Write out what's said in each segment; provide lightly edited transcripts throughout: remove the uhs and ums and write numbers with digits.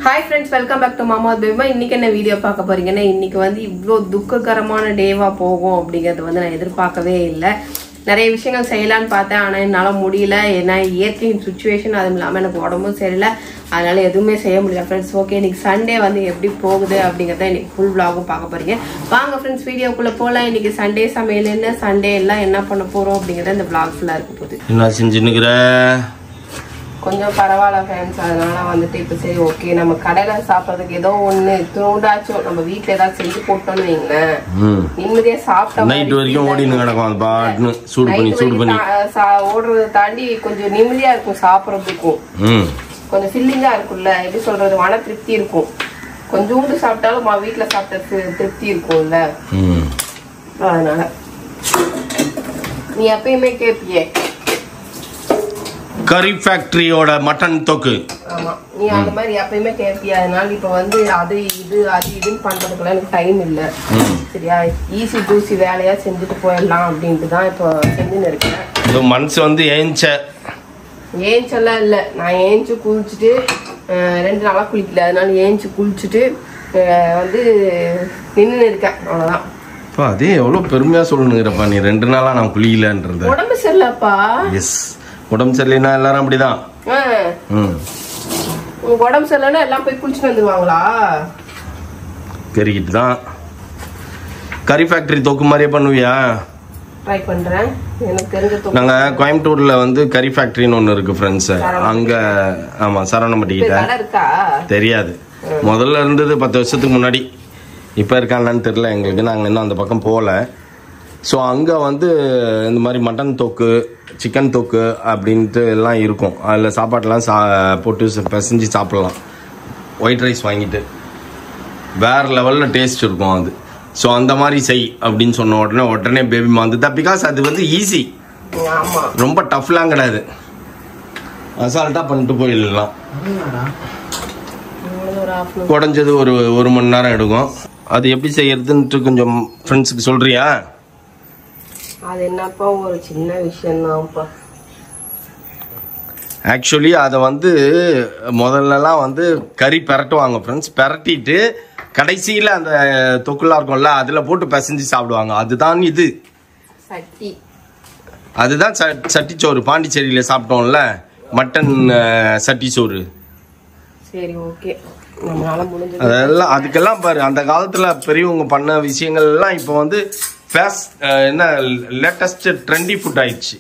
Hi friends, welcome back to Mama Beba. இன்னைக்கு என்ன video பார்க்க போறீங்கன்னா இன்னைக்கு வந்து இவ்ளோ துக்ககரமான டேவா போகும் அப்படிங்கிறது வந்து நான் எதிர்பார்க்கவே இல்ல. நிறைய விஷயங்கள் செய்யலாம்னு பார்த்தேன் ஆனா என்னால முடியல. ஏன்னா இயற்கையின் சிச்சுவேஷன் அதுவும் இல்லாம எனக்கு உடம்பும் சரியில்லை. அதனால எதுவுமே செய்ய முடியல ஃப்ரெண்ட்ஸ். ஓகே, இன்னைக்கு சண்டே வந்து எப்படி போகுது அப்படிங்கறத இன்னைக்கு ஃபுல் vlog-ம் பார்க்க போறீங்க. வாங்க ஃப்ரெண்ட்ஸ் வீடியோக்குள்ள போலாம். இன்னைக்கு சண்டே சமையல் என்ன, சண்டே எல்லாம் என்ன பண்ண போறோம் அப்படிங்கறத இந்த vlog ஃபுல்லா இருக்க போகுது. என்ன செஞ்சுன்னுக்குற? கொஞ்சம் பரவாயில்ல ஃப்ரெண்ட்ஸ். அதனால வந்துட்டு இப்போ சரி ஓகே நம்ம கடையில சாப்பிட்றதுக்கு ஏதோ ஒண்ணு தூண்டாச்சும் நம்ம வீட்டுல ஏதாவது செஞ்சு போட்டோம்னு வைங்களேன், நிம்மதியா சாப்பிட்டோம். நைட் வரைக்கும் ஓடின்னு கிடக்கும் அது பாட்டுன்னு சூடு பண்ணி ஓடுறதை தாண்டி கொஞ்சம் நிம்மதியா இருக்கும் சாப்பிட்றதுக்கும். கொஞ்சம் ஃபில்லிங்கா இருக்கும்ல, எப்படி சொல்றது, மன திருப்தி இருக்கும். கொஞ்சோண்டு சாப்பிட்டாலும் வீட்டுல சாப்பிட்ட திருப்தி இருக்கும்ல. அதனால நீ எப்பயுமே கேப்பியே கறி ஃபேக்டரியோட மட்டன் தொக்கு. ஆமா, நீ அந்த மாதிரி எப்பயுமே கேட்பியா. அதனால இப்ப வந்து அது இதுன்னு பண்றதுக்குள்ள எனக்கு டைம் இல்ல. சரியா, ஈஸி டூசி வேலையா செஞ்சுட்டு போயிடலாம் அப்படின்ட்டு தான் இப்போ செஞ்சுன்னு இருக்கேன். மனசு வந்து ஏஞ்செல்லாம் இல்ல, நான் ஏஞ்சு குளிச்சுட்டு 2 நாளா குளிக்கல. அதனால ஏஞ்சு குளிச்சுட்டு வந்து நின்று இருக்கேன், அவ்வளவுதான். அதே எவ்வளவு பெருமையா சொல்லணுங்கிறப்பா நீ 2 நாளா நான் குளிக்கலன்றது. உடம்பு சரியில்லப்பா. எஸ், உடம்பு சரியில்லைன்னா எல்லாரும் அப்படிதான். உங்க உடம்பு சரியில்லைன்னா எல்லாம் போய் குளிச்சுட்டு வந்துருவாங்களா? கறிக்கிட்டு தான். கறி ஃபேக்டரி தொக்கு மாதிரியே பண்ணுவியா? ட்ரை பண்றேன். எனக்கு தெரிஞ்ச நாங்க கோயம்புத்தூர்ல வந்து கறி ஃபேக்டரின்னு ஒண்ணு இருக்கு ஃப்ரெண்ட்ஸ். அங்க ஆமா சரவணம்பட்டி கிட்ட. தெரியாது, முதல்ல இருந்தது 10 வருஷத்துக்கு முன்னாடி. இப்ப இருக்கான்னு தெரியல எங்களுக்கு, நாங்க இன்னும் அந்த பக்கம் போகல. ஸோ அங்கே வந்து இந்த மாதிரி மட்டன் தொக்கு, சிக்கன் தொக்கு அப்படின்ட்டு எல்லாம் இருக்கும். அதில் சாப்பாட்டெலாம் போட்டு பிசைஞ்சு சாப்பிட்லாம். ஒயிட் ரைஸ் வாங்கிட்டு வேறு லெவலில் டேஸ்ட் இருக்கும் அது. ஸோ அந்த மாதிரி செய் அப்படின்னு சொன்ன உடனே பேபி வந்துட்டா. பிகாஸ் அது வந்து ஈஸி, ரொம்ப டஃப்லாம் கிடையாது. அசால்ட்டாக பண்ணிட்டு போயிடலாம். குறைஞ்சது ஒரு மணி நேரம் எடுக்கும். அது எப்படி செய்யறதுன்ட்டு கொஞ்சம் ஃப்ரெண்ட்ஸுக்கு சொல்கிறியா? அது என்னப்பா ஒரு சின்ன விஷயம் தான்ப்பா. ஆக்சுவலி அதை வந்து முதல்லலாம் வந்து கறி பெரட்டுவாங்க ஃப்ரெண்ட்ஸ். பெரட்டிட்டு கடைசியில் அந்த தொக்குலாம் இருக்கும்ல அதில் போட்டு பிசைஞ்சு சாப்பிடுவாங்க. அதுதான் இது சட்டி. அதுதான் சட்டிச்சோறு. பாண்டிச்சேரியில் சாப்பிட்டோம்ல மட்டன் சட்டி சோறு. சரி ஓகே, அதெல்லாம் அதுக்கெல்லாம் பாரு அந்த காலத்துல பெரியவங்க பண்ண விஷயங்கள் எல்லாம் இப்போ வந்து என்ன லேட்டஸ்ட் ட்ரெண்டி ஃபுட் ஆயிடுச்சு.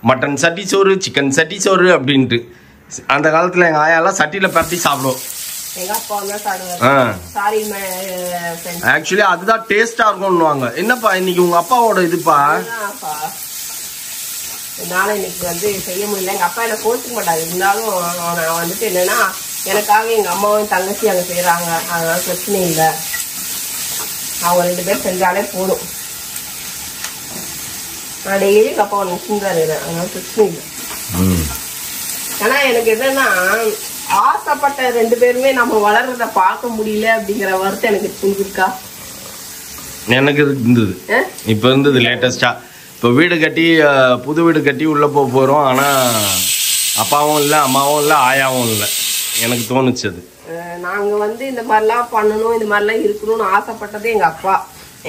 மட்டன் சட்டி சோறு, சிக்கன் சட்டி சோறு அப்படின்ட்டு. அந்த காலத்துல எங்க ஆயாலாம் சட்டியில பரட்டி சாப்பிடுவோம். ஆக்சுவலி அதுதான் டேஸ்டா இருக்கும்னுவாங்க. என்னப்பா இன்னைக்கு உங்க அப்பாவோட இதுப்பா? என்னால இன்னைக்கு வந்து செய்ய முடியல. எங்க அப்பா என்ன கோச்சுக்க மாட்டாங்க. இருந்தாலும் வந்துட்டு என்னன்னா எனக்காக எங்க அம்மாவும் தங்கச்சி அங்க செய்யறாங்க, அதனால பிரச்சனை இல்லை. அவங்க 2 பேர் செஞ்சாலே போதும். நான் டெய்லி எங்க அப்பா ஒன்று செஞ்சுதான் இருக்கிறேன், அதனால பிரச்சனை இல்லை. ஆனா எனக்கு என்னன்னா ஆசைப்பட்ட 2 பேருமே நம்ம வளர்றத பார்க்க முடியல அப்படிங்கிற வருத்தம் எனக்கு புரிஞ்சிருக்கா. எனக்கு இருந்தது, இப்ப இருந்தது லேட்டஸ்டா. இப்போ வீடு கட்டி புது வீடு கட்டி உள்ள போறோம். ஆனா அப்பாவும் இல்லை, அம்மாவும் இல்லை, ஆயாவும் இல்லை. எனக்கு தோணுச்சு அது. நாங்க வந்து இந்த மாதிரிலாம் பண்ணணும், இந்த மாதிரிலாம் இருக்கணும்னு ஆசைப்பட்டதே எங்க அப்பா.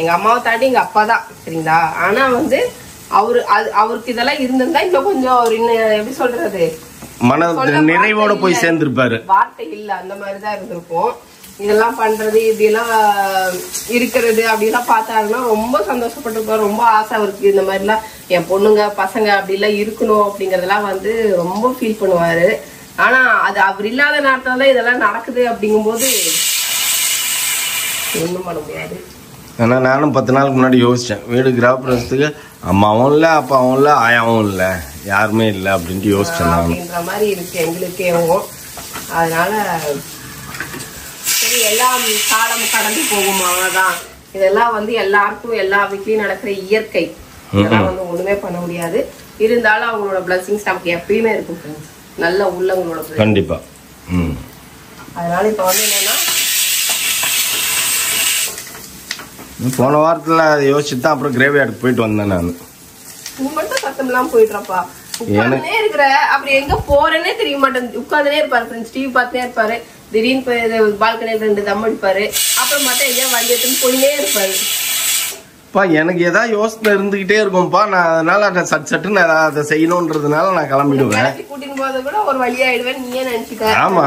எங்க அம்மாவை தாண்டி எங்க அப்பா தான், சரிங்களா. ஆனா வந்து அவருக்கு இதெல்லாம் இருந்திருந்தா இன்னும் கொஞ்சம் அவர் இன்னும் எப்படி சொல்றது, மன நிறைவோட போய் சேர்ந்திருப்பாரு. வார்த்தை இல்ல, அந்த மாதிரிதான் இருந்திருக்கும். இதெல்லாம் பண்றது இப்படியெல்லாம் இருக்கிறது அப்படிலாம் பார்த்தாருன்னா ரொம்ப சந்தோஷப்பட்டிருப்பாரு. ரொம்ப ஆசை அவருக்கு இந்த மாதிரிலாம் என் பொண்ணுங்க பசங்க அப்படிலாம் இருக்கணும் அப்படிங்கறதெல்லாம் வந்து ரொம்ப ஃபீல் பண்ணுவாரு. ஆனா அது அவர் இல்லாத நேரத்துல தான் இதெல்லாம் நடக்குது. அப்படிங்கும்போது ஒண்ணும் பண்ண முடியாது. ஆனா நானும் 10 நாளுக்கு முன்னாடி யோசிச்சேன், வீடு கிராமப்புறத்துக்கு அம்மாவும் இல்லை, அப்பாவும் இல்லை, ஆயாவும் இல்லை, யாருமே இல்லை அப்படின்ட்டு யோசிச்சேன் அப்படின்ற மாதிரி இருக்கு எங்களுக்கேவும். அதனால சரி எல்லாம் காலம் கடந்து போகுமா தான். இதெல்லாம் வந்து எல்லாருக்கும் எல்லா வீட்லயும் நடக்கிற இயற்கை. இதெல்லாம் வந்து ஒண்ணுமே பண்ண முடியாது. இருந்தாலும் அவங்களோட பிளஸிங்ஸ் நமக்கு எப்பயுமே இருக்கும், நல்ல உள்ளங்களோட கண்டிப்பா. அதனால இப்ப வந்து என்னன்னா போன வாரத்துல யோசிச்சுட்டு தான் அப்புறம் கிரேவி ஆர்டுக்கு போயிட்டு வந்தேன் நான். நீ மட்டும் சத்தம்லாம் போயிட்டுறப்பா. உட்கார்ந்துனே இருக்கிற, அப்படி எங்க போறேன்னே தெரிய மாட்டேங்குது. உட்கார்ந்துனே இருப்பாரு, டிவி பார்த்துனே இருப்பாரு. திடீர்னு போய் பால்கனியில் 2 தம் அடிப்பாரு. அப்புறம் மட்டும் எங்கேயா வண்டி எடுத்துன்னு போயினே இருப்பாரு. எனக்கு ஏதாவது யோசனை இருந்துகிட்டே இருக்கும்பா. நான் அதனால அதை சட்டுன்னு அதை செய்யணும்ன்றதுனால நான் கிளம்பிடுவேன். கூட்டின்னு போறது கூட ஒரு வழியாயிடுவேன் நீயே நினைச்சுக்க. ஆமா,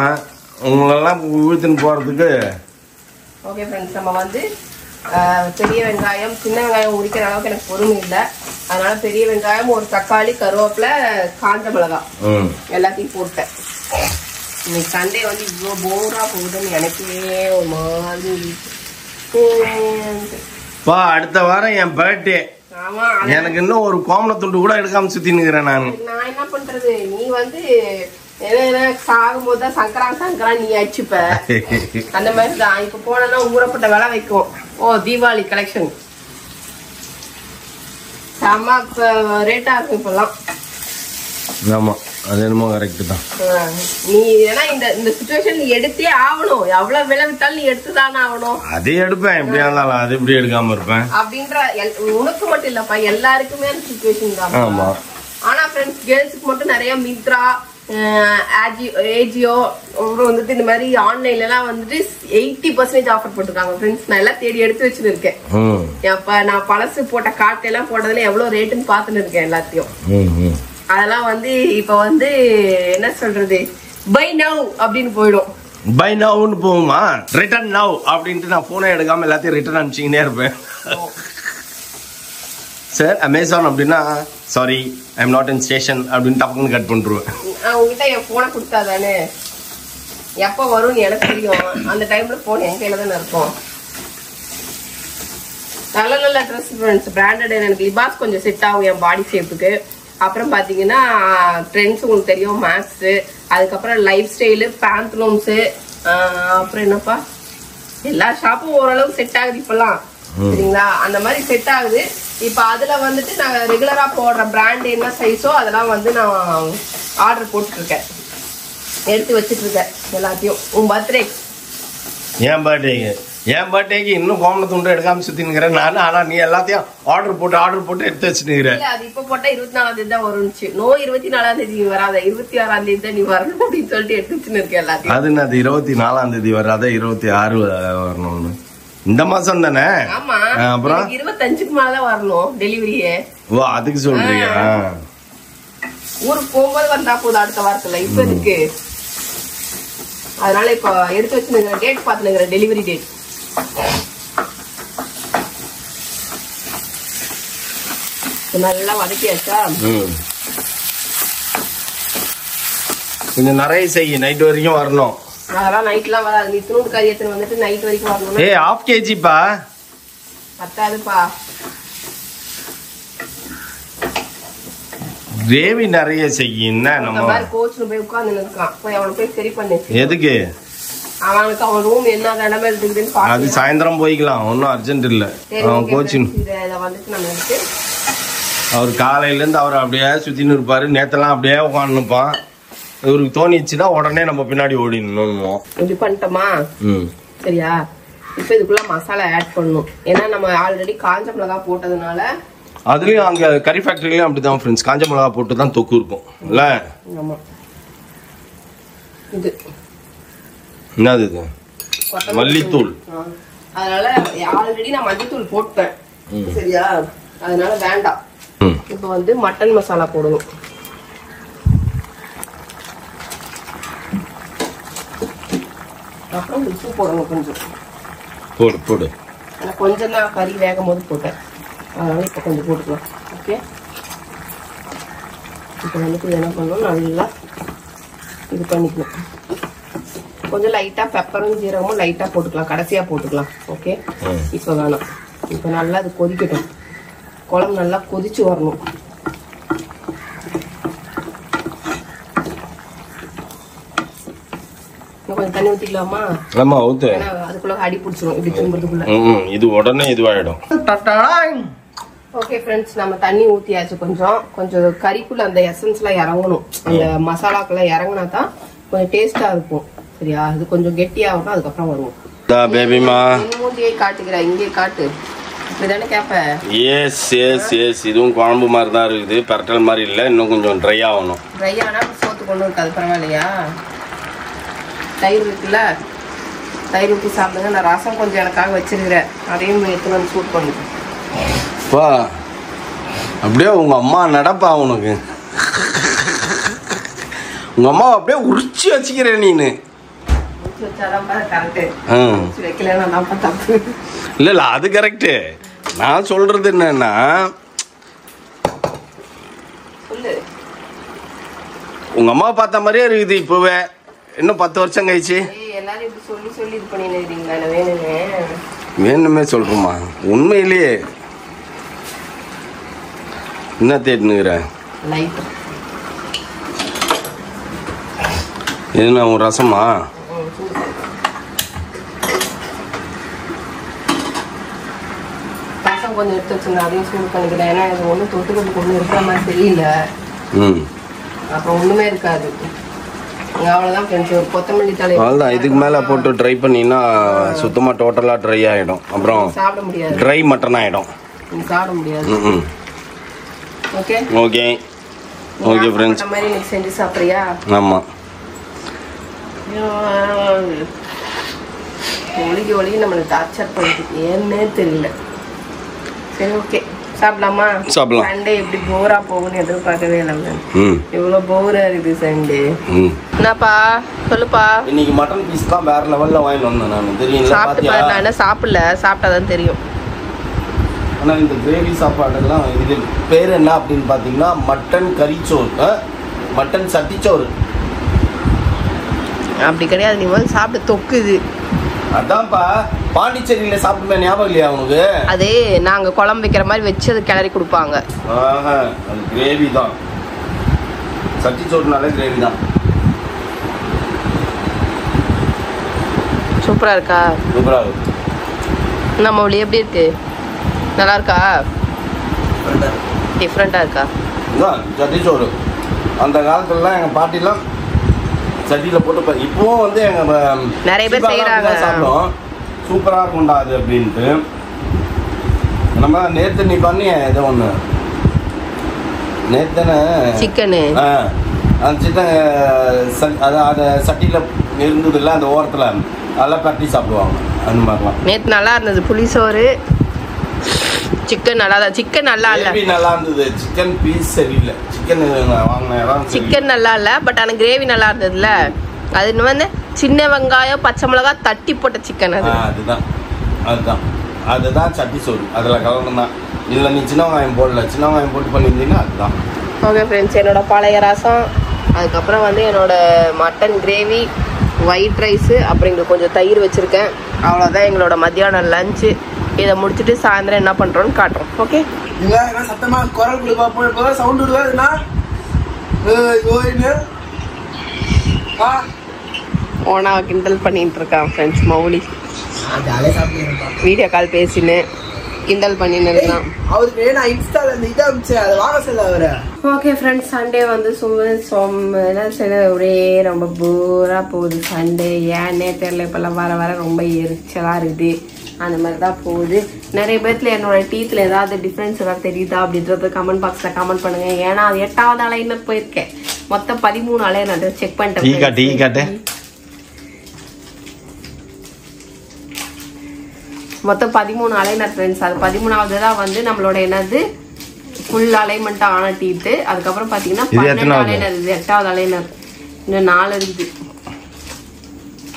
உங்களெல்லாம் இழுத்துன்னு போறதுக்கு. ஓகே ஃப்ரெண்ட்ஸ், நம்ம வந்து பெரிய வெங்காயம், சின்ன வெங்காயம் உரிக்கிற அளவுக்கு எனக்கு பொறுமை இல்லை. அதனால பெரிய வெங்காயம், ஒரு தக்காளி, கருவேப்பிலை, காஞ்ச மிளகாய் எல்லாத்தையும் போட்டேன். இன்னைக்கு சண்டே வந்து இவ்வளோ போரா போகுதுன்னு எனக்கே ஒரு மாதிரி. அடுத்த வாரம் என் பர்த்டே. ஆமா, எனக்கு இன்னும் ஒரு கோமண துண்டு கூட எடுக்காம சுத்தி நிக்கிறேன் நான் என்ன பண்றது? நீ வந்து சாகும்போது தான் சங்கரா நீ அடிச்சுப்ப. அந்த மாதிரி தான் இப்ப போனா ஊறப்பட்ட விலை வைக்கும். தீபாவளி கலெக்ஷன் செம்ம ரேட்டா இருக்கும் இப்பெல்லாம். ஆமா, அது என்னமோ கரெக்ட் தான். நீ ஏன்னா இந்த சிச்சுவேஷன் நீ எடுத்தே ஆகணும். எவ்வளவு விலை விட்டாலும் நீ எடுத்துதானே ஆகணும். அதே எடுப்பேன், எப்படியா இருந்தாலும். அது எப்படி எடுக்காம இருப்பேன் அப்படின்ற உனக்கு மட்டும் இல்லப்பா, எல்லாருக்குமே அந்த சிச்சுவேஷன் தான். ஆமா. ஆனா ஃப்ரெண்ட்ஸ், கேர்ள்ஸுக்கு மட்டும் நிறைய மித்ரா, ஏஜியோ, அப்புறம் வந்துட்டு இந்த மாதிரி ஆன்லைன்ல எல்லாம் வந்துட்டு 80% ஆஃபர் போட்டிருக்காங்க ஃப்ரெண்ட்ஸ். நான் எல்லாம் தேடி எடுத்து வச்சுன்னு இருக்கேன். அப்ப நான் பழசு போட்ட காட்டு எல்லாம் போட்டதுல எவ்வளவு ரேட்டுன்னு பாத்துன்னு இருக்கேன் எல்லாத்தையும். அதெல்லாம் வந்து இப்ப வந்து என்ன சொல்றது, பை நவ் அப்படின்னு போயிடும். பை நவ்னு போகுமா, ரிட்டர்ன் நவ் அப்படின்ட்டு நான் போனை எடுக்காம எல்லாத்தையும் ரிட்டர்ன் அனுப்பிச்சிக்கினே இருப்பேன். சார் அமேசான் அப்படின்னா sorry I am not in station அப்படின்னு டப்புன்னு கட் பண்ணிடுவேன். உங்ககிட்ட என் போனை கொடுத்தாதானே எப்போ வரும்னு எனக்கு தெரியும். அந்த டைம்ல போன் என் கையில தானே இருக்கும். நல்ல நல்ல ட்ரெஸ் ஃப்ரெண்ட்ஸ், பிராண்டட். எனக்கு லிபாஸ் கொஞ்சம் செட் ஆகும் என் பாடி ஷேப்புக்கு. அப்புறம் பாத்தீங்கன்னா ட்ரெண்ட்ஸ் உங்களுக்கு தெரியும், மேக்ஸ். அதுக்கப்புறம் லைஃப் ஸ்டைலு, பேண்ட்லூம்ஸு, அப்புறம் என்னப்பா எல்லா ஷாப்பும் ஓரளவுக்கு செட் ஆகுது இப்பெல்லாம். சரிங்களா, அந்த மாதிரி செட் ஆகுது. இப்ப அதுல வந்துட்டு நான் ரெகுலரா போடுற பிராண்ட் என்ன சைஸோ அதெல்லாம் வந்து நான் ஆர்டர் போட்டுட்டு இருக்கேன், எடுத்து வச்சிட்டு இருக்கேன் எல்லாத்தையும். உன் பர்த்டே, என் பர்த்டேக்கு இன்னும் கோமண துண்டு எடுக்காம சுத்தி நிக்கிறேன் நானு. ஆனா நீ எல்லாத்தையும் ஆர்டர் போட்டு எடுத்து வச்சுருக்கிறேன். அது இப்ப போட்டா 24ஆம் தேதி தான் வரும்ச்சு. 24ஆம் தேதி வராத, 26ஆம் தேதி தான் நீ வரணும் அப்படின்னு சொல்லிட்டு எடுத்து வச்சுன்னு இருக்கேன் எல்லாத்தையும். அது என்னது 24ஆம் தேதி வராத, 26 வரணும்னு? இந்த மாசம் தானே? ஆமா, அப்புறம் 25க்கு மேலதான் வரணும் டெலிவரியே. அதுக்கு சொல்றியா? ஊருக்கு போகும்போது வந்தா போதும் அடுத்த வாரத்துல. இப்ப இருக்கு, அதனால இப்ப எடுத்து வச்சுருக்கிற டேட் பாத்துனுங்கிற டெலிவரி டேட். நல்லா வதக்கியாச்சா? கொஞ்சம் நிறைய செய்ய, நைட் வரைக்கும் வரணும். அதெல்லாம் நைட்லாம் வராது. நீ துணூறு கறி எடுத்துன்னு வந்துட்டு நைட் வரைக்கும் வரணும். ½ kgப்பா, பத்தாதுப்பா. கிரேவி நிறைய செய்யின்னா நம்ம கோச்சுன்னு போய் உட்கார்ந்து இருக்கான். போய் அவனை போய் சரி பண்ணு. எதுக்கு? அவனுக்கு அவன் ரூம் என்ன இடமே இருக்குதுன்னு அது சாயந்தரம் போய்க்கலாம், ஒன்னும் அர்ஜென்ட் இல்ல. அவன் கோச்சிங் வந்துட்டு நம்ம வந்துட்டு அவர் காலையில இருந்து அவர் அப்படியே சுத்தின்னு இருப்பாரு. நேத்தெல்லாம் அப்படியே உட்காந்துப்பான். இவருக்கு தோணிச்சுன்னா உடனே நம்ம பின்னாடி ஓடிடணும். இப்படி பண்ணிட்டோமா? சரியா, இப்ப இதுக்குள்ள மசாலா ஆட் பண்ணணும். ஏன்னா நம்ம ஆல்ரெடி காஞ்ச மிளகா போட்டதுனால. அதுலயும் அங்க கறி ஃபேக்டரிலயும் அப்படிதான் ஃப்ரெண்ட்ஸ், காஞ்ச மிளகா போட்டு தான் தொக்கு இருக்கும் இல்ல? ஆமா. இது என்னது? இது மல்லித்தூள். அதனால ஆல்ரெடி நான் மல்லித்தூள் போட்டேன். சரியா, அதனால வேண்டாம். இப்ப வந்து மட்டன் மசாலா போடணும். அப்புறம் உப்பு போடணும் கொஞ்சம். போடு. கொஞ்சம் தான் கறி வேகும் போது போட்டேன், அதனால இப்ப கொஞ்சம் போட்டுக்கலாம். ஓகே, இப்போ வந்துட்டு என்ன பண்ணணும், நல்லா இது பண்ணிக்கணும். கொஞ்சம் லைட்டா பெப்பரும் ஜீரகமும் லைட்டா போட்டுக்கலாம், கடைசியா போட்டுக்கலாம். ஓகே, இப்போ வேணாம். இப்போ நல்லா அது கொதிக்கட்டும். குழம்பு நல்லா கொதிச்சு வரணும். கொஞ்சம் தண்ணி ஊத்திக்கலாமா? ஆமா ஊத்து. அதுக்குள்ள அடி பிடிச்சிரும் இப்படி திரும்புறதுக்குள்ள. இது உடனே இதுவாயிடும். ஓகே ஃப்ரெண்ட்ஸ், நம்ம தண்ணி ஊத்தியாச்சு. கொஞ்சம் கறிக்குள்ள அந்த எசன்ஸ் எல்லாம் இறங்கணும், அந்த மசாலாக்கெல்லாம் இறங்கினா தான் கொஞ்சம் டேஸ்டா இருக்கும். சரியா, அது கொஞ்சம் கெட்டியாகணும், அதுக்கப்புறம் வருவோம். பேபிமா மூஞ்சியை காட்டுகிற, இங்கே காட்டு. இப்படிதானே கேப்ப? எஸ் இதுவும் குழம்பு மாதிரி தான் இருக்குது, பரட்டல் மாதிரி இல்லை. இன்னும் கொஞ்சம் ட்ரை ஆகணும். ட்ரை ஆனா சோத்து கொண்டு இருக்காது, பரவாயில்லையா? தயிர் இருக்குல்ல, தயிர் ஊற்றி சாப்பிடுங்க. நான் ரசம் கொஞ்சம் எனக்காக வச்சிருக்கிறேன், அதையும் எடுத்து வந்து சூட் பண்ணிக்கிறேன். பா அப்படியே உங்க அம்மா நடப்பா உனக்கு. உங்க அம்மா அப்படியே உரிச்சு வச்சுக்கிறேன் நீனு. இல்ல இல்ல அது கரெக்டு. நான் சொல்றது என்னன்னா, உங்க அம்மா பார்த்த மாதிரியே இருக்குது இப்பவே. இன்னும் 10 வருஷம் கழிச்சு வேணுமே சொல்றோமா? உண்மையிலேயே என்ன தேடினுங்கிற? என்ன உன் ரசமா? ரசம் கொஞ்சம் எடுத்து வச்சுருந்தேன், அதையும் சூடு பண்ணிக்கிறேன். ஏன்னா இது ஒன்றும் தொட்டுக்கிறதுக்கு ஒன்றும் இருக்கிற மாதிரி தெரியல. அப்புறம் ஒன்றுமே இருக்காது. அவ்வளோதான் ஃப்ரெண்ட்ஸ். ஒரு கொத்தமல்லி தலை அவ்வளோதான். இதுக்கு மேலே போட்டு ட்ரை பண்ணினா சுத்தமாக டோட்டலாக ட்ரை ஆகிடும். அப்புறம் சாப்பிட முடியாது, ட்ரை மட்டன் ஆகிடும், சாப்பிட முடியாது. Okay okay okay friends. இந்த மாதிரி நீ செஞ்சு சாப்பிட்றியா? ஆமாம். ஒழுகி நம்மளுக்கு டார்ச்சர் பண்ணிட்டு ஏன்னே தெரியல. சரி ஓகே, சாப்பிடலாமா? சாப்பிடலாம். சண்டே எப்படி போரா போகும்னு எதிர்பார்க்கவே இல்லை. இவ்வளோ போரா இருக்குது சண்டே. என்னப்பா சொல்லுப்பா. இன்னைக்கு மட்டன் பீஸ் தான் வேற லெவலில் வாங்கிட்டு வந்தேன் நான். தெரியும் சாப்பிட்டு பாரு. நான் என்ன சாப்பிடல, சாப்பிட்டாதான் தெரியும். ஆனால் இந்த கிரேவி சாப்பாடுலாம் இது பேர் என்ன அப்படின்னு பார்த்தீங்கன்னா மட்டன் கறிச்சோறு, மட்டன் சட்டிச்சோறு. அப்படி கிடையாது, நீ வந்து சாப்பிட்டு தொக்குது. அதான்ப்பா பாண்டிச்சேரியில சாப்பிடுமே, ஞாபகம் இல்லையா உனக்கு? அதே நாங்க குழம்பு வைக்கிற மாதிரி வச்சு அது கிளறி கொடுப்பாங்க. அது கிரேவி தான், சட்டிச்சோறுனாலே கிரேவி தான். சூப்பரா இருக்கா? சூப்பரா இருக்கு. நம்ம ஒளி எப்படி இருக்கு? நல்லா இருக்கா? டிஃப்ரெண்டா இருக்கா? சட்டிச்சோறு அந்த காலத்துலலாம் எங்க பாட்டிலாம் சட்டியில் போட்டு, இப்போவும் வந்து எங்கள் நிறைய பேர் செய்கிறாங்க, சாப்பிட்டோம். சூப்பராக இருக்கும்டா அது அப்படின்ட்டு. நம்ம நேற்று நீ பண்ணி ஏதோ ஒன்று நேற்று சிக்கனு, அந்த சிக்கன் அதை சட்டியில் இருந்ததில்ல அந்த ஓரத்தில் அதெல்லாம் பரட்டி சாப்பிடுவாங்க. அந்த மாதிரிலாம் நேற்று நல்லா இருந்தது. புளிசோறு, சிக்கன் நல்லா தான். சிக்கன் நல்லா இல்லை, நல்லா இருந்தது. சிக்கன் பீஸ் சரியில்லை. சிக்கன் நல்லா இல்லை, பட் ஆனால் கிரேவி நல்லா இருந்ததுல. அது வந்து சின்ன வெங்காயம் பச்சை மிளகா தட்டி போட்ட சிக்கன். அதுதான் சட்டி சோறு. அதில் கலந்து தான். இதில் நீ சின்ன வெங்காயம் போடல, சின்ன வெங்காயம் போட்டு பண்ணியிருந்தீங்கன்னா அதுதான். ஓகே ஃப்ரெண்ட்ஸ், என்னோட பழைய ரசம், அதுக்கப்புறம் வந்து என்னோட மட்டன் கிரேவி, ஒயிட் ரைஸு, அப்புறம் இங்கே கொஞ்சம் தயிர் வச்சுருக்கேன். அவ்வளோதான் எங்களோட மத்தியானம் லஞ்சு. இதை முடிச்சுட்டு சாயந்தரம் என்ன பண்ணுறோன்னு காட்டுறோம். ஓகே, சத்தமா குரல் கொடுப்பா, சவுண்ட் விடுவாதுன்னா ஓனாவை கிண்டல் பண்ணிட்டு இருக்கான் ஃப்ரெண்ட்ஸ். மௌலி வீடியோ கால் பேசின்னு கிண்டல் பண்ணின்னு இருக்கான். ஓகே ஃப்ரெண்ட்ஸ், சண்டே வந்து ஒரே ரொம்ப போரா போகுது சண்டே. ஏன்னே தெரியல, இப்பெல்லாம் வர வர ரொம்ப எரிச்சலா இருக்குது. அந்த மாதிரி தான் போகுது. நிறைய பேர்த்துல என்னோட டீத்தில் ஏதாவது டிஃப்ரென்ஸ் ஏதாவது தெரியுதா அப்படின்றத கமெண்ட் பாக்ஸில் கமெண்ட் பண்ணுங்க. ஏன்னா அது 8வது அலைனர் போயிருக்கேன். மொத்தம் 13 அலைனர் செக் பண்ணிட்டேன். மொத்தம் 13 அலைனர் ஃப்ரெண்ட்ஸ். அது 13வது தான் வந்து நம்மளோட என்னது ஃபுல் அலைன்மெண்ட் ஆன டீத்து. அதுக்கப்புறம் பார்த்தீங்கன்னா 12 அலைனர், இது 8வது அலைனர். இன்னும் 4 இருக்குது.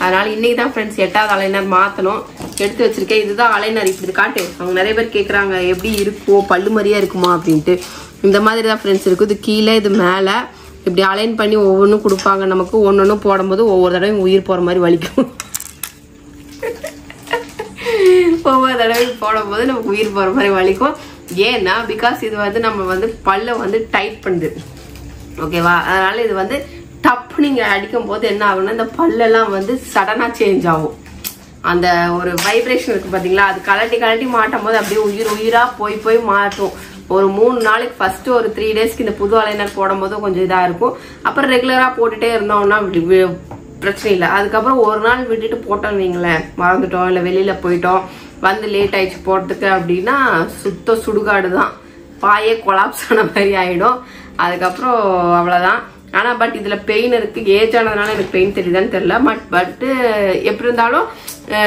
அதனால இன்னைக்கு தான் ஃப்ரெண்ட்ஸ் 8வது அலைனர் மாற்றணும். எடுத்து வச்சிருக்கேன். இதுதான் அலைனர். இப்படி காட்டு. அவங்க நிறைய பேர் கேட்குறாங்க எப்படி இருக்கும், பல்லு மாதிரியா இருக்குமா அப்படின்ட்டு. இந்த மாதிரி தான் ஃப்ரெண்ட்ஸ் இருக்கும். இது கீழே, இது மேலே இப்படி அலைன் பண்ணி ஒவ்வொன்றும் கொடுப்பாங்க நமக்கு. ஒன்று போடும்போது ஒவ்வொரு தடவையும் உயிர் போகிற மாதிரி வலிக்கும். ஒவ்வொரு தடவையும் போடும்போது நமக்கு உயிர் போகிற மாதிரி வலிக்கும். ஏன்னா பிகாஸ் இது வந்து நம்ம வந்து பல்லை வந்து டைட் பண்ணுது. ஓகேவா? அதனால இது வந்து டப்பு நீங்கள் அடிக்கும் போது என்ன ஆகும்னா இந்த பல்லெல்லாம் வந்து சடனாக சேஞ்ச் ஆகும். அந்த ஒரு வைப்ரேஷன் இருக்கு பார்த்தீங்களா, அது கலட்டி மாட்டும் போது அப்படியே உயிராக போய் மாட்டும். ஒரு 3 நாளைக்கு ஃபர்ஸ்ட் ஒரு 3 டேஸ்க்கு இந்த புது அலைனர் போடும் போது கொஞ்சம் இதாக இருக்கும். அப்புறம் ரெகுலராக போட்டுட்டே இருந்தோம்னா பிரச்சனை இல்லை. அதுக்கப்புறம் ஒரு நாள் விட்டுட்டு போட்டோம்னு வைங்களேன், மறந்துட்டோம் இல்லை வெளியில் போயிட்டோம், வந்து லேட் ஆயிடுச்சு போடுறதுக்கு அப்படின்னா சுடுகாடு தான். பாயே கொலாப்ஸ் ஆன மாதிரி ஆகிடும். அதுக்கப்புறம் அவ்வளோதான். ஆனா பட் இதுல பெயின் இருக்கு. ஏஜ் ஆனதுனால எனக்கு பெயின் தெரியுதான்னு தெரியல. பட் எப்படி இருந்தாலும்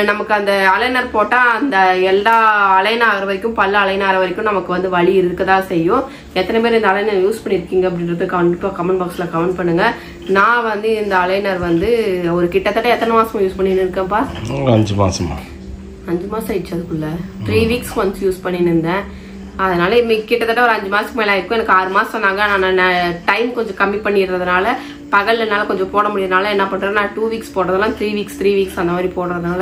நமக்கு அந்த அலைனர் போட்டா அந்த எல்லா அலைன் ஆகிற வரைக்கும் பல்லு அலைன் ஆகிற வரைக்கும் நமக்கு வந்து வலி இருக்கதான் செய்யும். எத்தனை பேர் இந்த அலைனர் யூஸ் பண்ணிருக்கீங்க அப்படின்றது கண்டிப்பா கமெண்ட் பாக்ஸ்ல கமெண்ட் பண்ணுங்க. நான் வந்து இந்த அலைனர் வந்து ஒரு கிட்டத்தட்ட எத்தனை மாசம் யூஸ் பண்ணிட்டு இருக்கேன்ப்பா? 5 மாசமா? 5 மாசம் ஆயிடுச்சு. அதுக்குள்ள 3 வீக்ஸ் ஒன்ஸ் யூஸ் பண்ணிட்டு இருந்தேன். அதனால கிட்டத்தட்ட ஒரு 5 மாசத்துக்கு மேல ஆயிருக்கும். எனக்கு 6 மாசம் சொன்னாங்க. நான் டைம் கொஞ்சம் கம்மி பண்ணிடுறதுனால பகல்னால கொஞ்சம் போட முடியறதுனால என்ன பண்றேன், நான் 2 வீக்ஸ் போடுறதெல்லாம் 3 வீக்ஸ் அந்த மாதிரி போடுறதுனால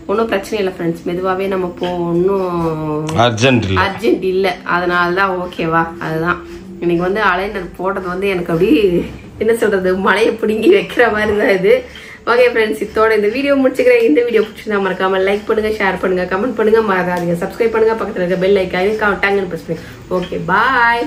ஒன்றும் பிரச்சனை இல்லை ஃப்ரெண்ட்ஸ். மெதுவாகவே நம்ம ஒன்றும் அர்ஜென்ட் இல்லை. அதனாலதான் ஓகேவா. அதுதான் இன்னைக்கு வந்து அலைனர் போடுறது வந்து எனக்கு அப்படி என்ன சொல்றது, மழையை பிடுங்கி வைக்கிற மாதிரி தான் இது. ஓகே ஃப்ரெண்ட்ஸ், இதோட இந்த வீடியோ முடிச்சுக்கிறேன். இந்த வீடியோ பிடிச்சிருந்தா மறக்காம லைக் பண்ணுங்க, ஷேர் பண்ணுங்க, கமெண்ட் பண்ணுங்க, மறக்காதீங்க சப்ஸ்கிரைப் பண்ணுங்க, பக்கத்துல இருக்க பெல் ஐக்கானையும் டாங்குன்னு பிரஸ் பண்ணுங்க. Okay bye.